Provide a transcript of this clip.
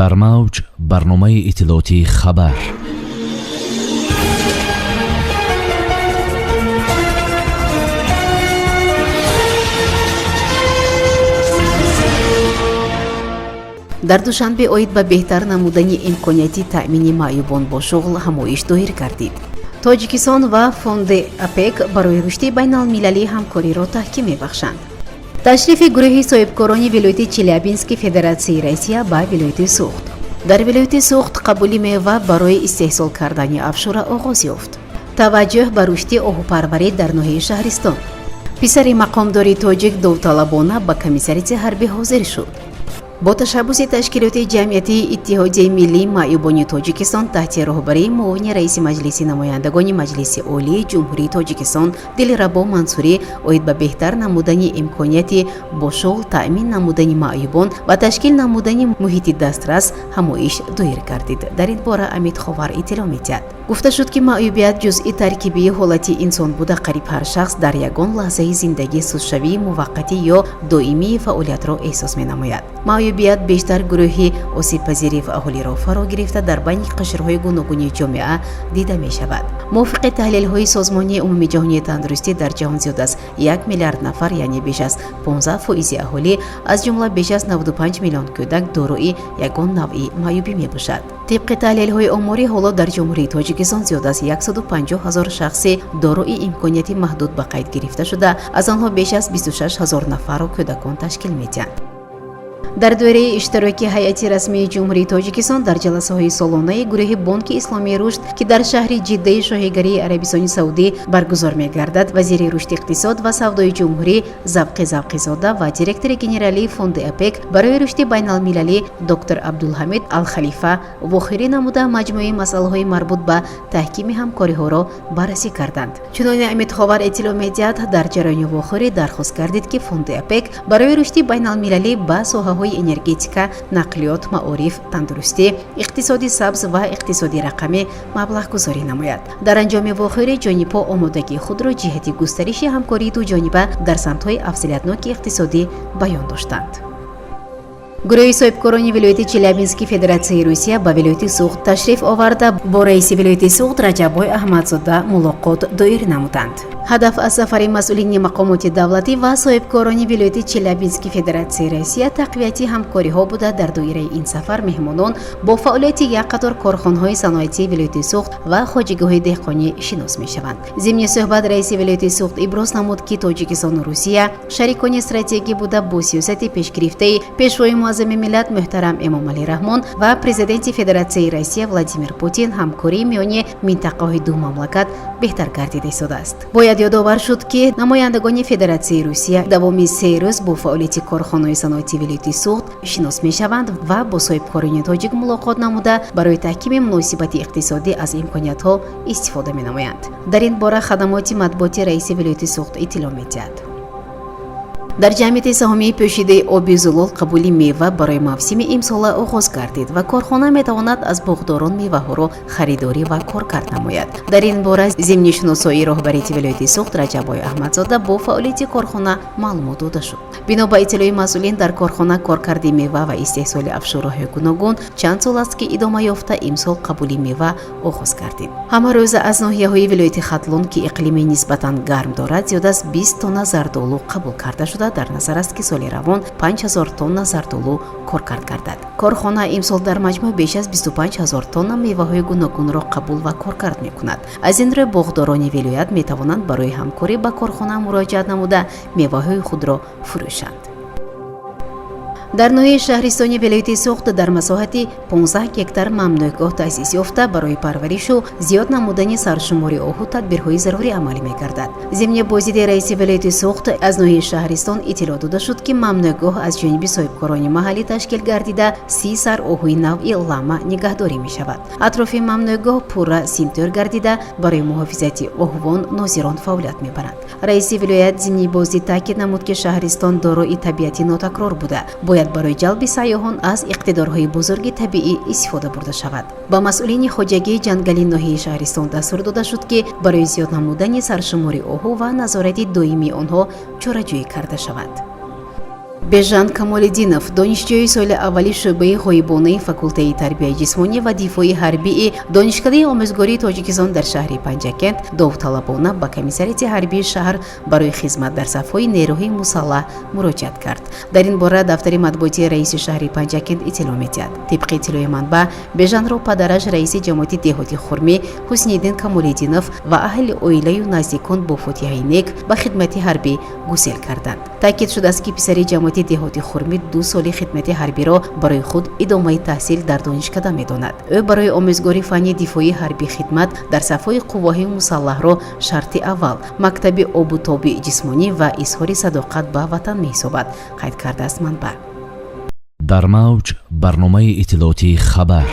дар мавҷ барномаи иттилоотии хабар. дар душанбе оид ба беҳтар намудани имконияти таъмини маъюбон бо шуғл ҳамоиш доир гардид. тоҷикистон ва фонди АПЕК барои рушди байналмилалӣ ҳамкориро таҳким мебахшанд. ташрифи гурӯҳи соҳибкорони вилояти Челябински Федератсияи Россия ба вилояти Суғд. дар вилояти Суғд қабули мева барои истеҳсол кардани афшура оғоз ёфт. таваҷҷӯҳ ба рушди оҳупарварӣ дар ноҳияи Шаҳристон. писари мақомдори тоҷик довталабона ба комиссариятсияи ҳарбӣ ҳозир шуд. бо ташаббуси ташкилоти ҷамъияти иттиҳодияи миллии маъюбони тоҷикистон таҳти роҳбарии муовини раиси маҷлиси намояндагони маҷлиси олии ҷумҳурии тоҷикистон Дилрабо Мансурӣ оид ба беҳтар намудани имконияти бо шуғл таъмин намудани маъюбон ва ташкил намудани муҳити дастрас ҳамоиш доир гардид. дар ин бора Амид Ховар иттилоъ медиҳад. гуфта шуд ки маъюбият ҷузъи таркибии ҳолати инсон буда қариб ҳар шахс дар ягон лаҳзаи зиндагӣ сустшавии муваққатӣ ё доимии фаъолиятро эҳсос менамояд. маъюбият бештар гурӯҳи осибпазири фаъолиро фаро гирифта дар байни қашрҳои гуногуни ҷомеа дида мешавад. мувофиқи таҳлилҳои созмони умумии ҷаҳонии тандурустӣ дар ҷаҳон зиёд аз 1 миллиард нафар яъне беш аз 15% аҳолӣ аз ҷумла беш аз 95 миллион кӯдак дорои ягон навъи маъюбӣ мебошад. тибқи таҳлилҳои оморӣ ҳоло дар ҷумҳурии тоҷикистон зиёд аз 150 000 шахси дорои имконияти маҳдуд ба қайд гирифта шуда, аз онҳо беш аз 26 000 нафарро кӯдакон ташкил медиҳанд. дар доираи иштироки ҳайати расмии ҷумҳурии тоҷикистон дар ҷаласаҳои солонаи гурӯҳи Бонки Исломии рушд ки дар шаҳри ҷиддаи шоҳигарии Арабистони Саудӣ баргузор мегардад, вазири рушди иқтисод ва савдои ҷумҳурӣ Завқи Завқизода ва директори генералии фонди АПЕК барои рушди байналмилалӣ доктор Абдулҳамид Ал-Халифа вохӯрӣ намуда маҷмӯи масъалаҳои марбут ба таҳкими ҳамкориҳоро баррасӣ карданд. чуноне Амид Ховар иттилоъ медиҳад, дар ҷараёни вохӯрӣ дархост гардид ки фонди АПЕК барои рушди байналмилалӣ ба соҳаҳои энергетика, нақлиёт, маориф, тандурустӣ, иқтисоди сабз ва иқтисоди рақамӣ маблағгузорӣ намояд. дар анҷоми вохӯрӣ ҷонибҳо омодагии худро ҷиҳати густариши ҳамкории дуҷониба дар самтҳои афзалиятноки иқтисодӣ баён доштанд. гурӯҳи соҳибкорони вилояти Челябински Федератсияи Русия ба вилояти Суғд ташриф оварда бо раиси вилояти Суғд Раҷаббой Аҳмадзода мулоқот доир намуданд. ҳадаф аз сафари масъулини мақомоти давлатӣ ва соҳибкорони вилояти Челябински Федератсияи Россия тақвияти ҳамкориҳо буда. дар доираи ин сафар меҳмонон бо фаъолияти як қатор корхонаҳои саноатии вилояти Суғд ва хоҷигоҳи деҳқонӣ шинос мешаванд. зимни суҳбат раиси вилояти Суғд иброз намуд ки Тоҷикистону Русия шарикони стратегӣ буда бо сиёсати пешгирифтаи пешвои муаззами миллат муҳтарам Эмомалӣ Раҳмон ва президенти Федератсияи Россия Владимир Путин ҳамкории миёни минтақаҳои ду мамлакат беҳтар гардида истодааст. бояд ёдовар шуд ки намояндагони Федератсияи Русия давоми 3 рӯз бо фаъолияти корхонаҳои саноати вилояти Суғд шинос мешаванд ва бо соҳибкорони тоҷик мулоқот намуда барои таҳкими муносибати иқтисодӣ аз имкониятҳо истифода менамоянд. дар ин бора хадамоти матбуоти раиси вилояти Суғд иттилоъ медиҳад. дар ҷамъияти саҳомии пӯшидаи оби Зулол қабули мева барои мавсими имсола оғоз гардид ва корхона метавонад аз боғдорон меваҳоро харидорӣ ва коркард намояд. дар ин бора зимнишиносои роҳбарияти вилояти Суғд Раҷаббой Аҳмадзода бо фаъолияти корхона маълумот дода шуд. бино ба иттилои масъулин, дар корхона коркарди мева ва истеҳсоли афшураҳои гуногун чанд сол аст ки идома ёфта имсол қабули мева оғоз гардид. ҳама рӯза аз ноҳияҳои вилояти Хатлон ки иқлими нисбатан гарм дорад зиёд аз 20 тонна зардолу қабул карда шуд. дар назар аст ки соли равон 5000 тонна зардолу коркард гардад. корхона имсол дар маҷмӯъ беш аз 25000 тонна меваҳои гуногунро қабул ва коркард мекунад. аз ин рӯ боғдорони вилоят метавонанд барои ҳамкорӣ ба корхона муроҷиат намуда меваҳои худро фурӯшанд. дар ноҳияи Шаҳристони вилояти Суғд дар масоҳати 15 гектар мамнӯъгоҳ таъсис ёфта барои парваришу зиёд намудани саршумори оҳу тадбирҳои зарурӣ амалӣ мекардад. зимни бозиди раиси вилояти Суғд аз ноҳияи Шаҳристон иттилоъ дода шуд ки мамнӯъгоҳ аз ҷониби соҳибкорони маҳаллӣ ташкил гардида 30 сар оҳуи навъи лама нигаҳдорӣ мешавад. атрофи мамнӯъгоҳ пурра симтӯр гардида барои муҳофизати оҳувон нозирон фаъолият мебаранд. раиси вилоят зимни бозид таъкид намуд ки Шаҳристон дорои табиати нотакрор буда, бояд барои ҷалби сайёҳон аз иқтидорҳои бузурги табиӣ истифода бурда шавад. ба масъулини хоҷагии ҷангалии ноҳияи Шаҳристон дастур дода шуд ки барои зиёд намудани саршумори оҳу ва назорати доимии онҳо чораҷӯӣ карда шавад. бежан камолиддинов донишҷӯи соли аввали шӯъбаи ғоибонаи факултаи тарбияи ҷисмонӣ ва дифои ҳарбии донишкадаи омӯзгории тоҷикистон дар шаҳри панҷакент довталабона ба комиссариати ҳарбии шаҳр барои хизмат дар сафҳои нерӯҳои мусаллаҳ муроҷиат кард. Дар ин бора дафтари матбуоти раиси шаҳри панҷакент иттилоъ медиҳад. тибқи иттилои манбаъ, бежанро падараш раиси ҷамоати деҳоти хурмӣ ҳусниддин камолиддинов ва аҳли оилаю наздикон бо фотиҳаи нек ба хидмати ҳарбӣ гусел карданд. таъкид шудааст ки писари ҷамоати деҳоти хурмӣ 2 соли хидмати ҳарбиро барои худ идомаи таҳсил дар донишкада медонад. ӯ барои омӯзгори фанни дифои ҳарбӣ хидмат дар сафҳои қувваҳои мусаллаҳро шарти аввал мактаби обутоби ҷисмонӣ ва изҳори садоқат ба ватан меҳисобад, қайд кардааст манбаъ. дар мавҷ барномаи иттилооти хабар.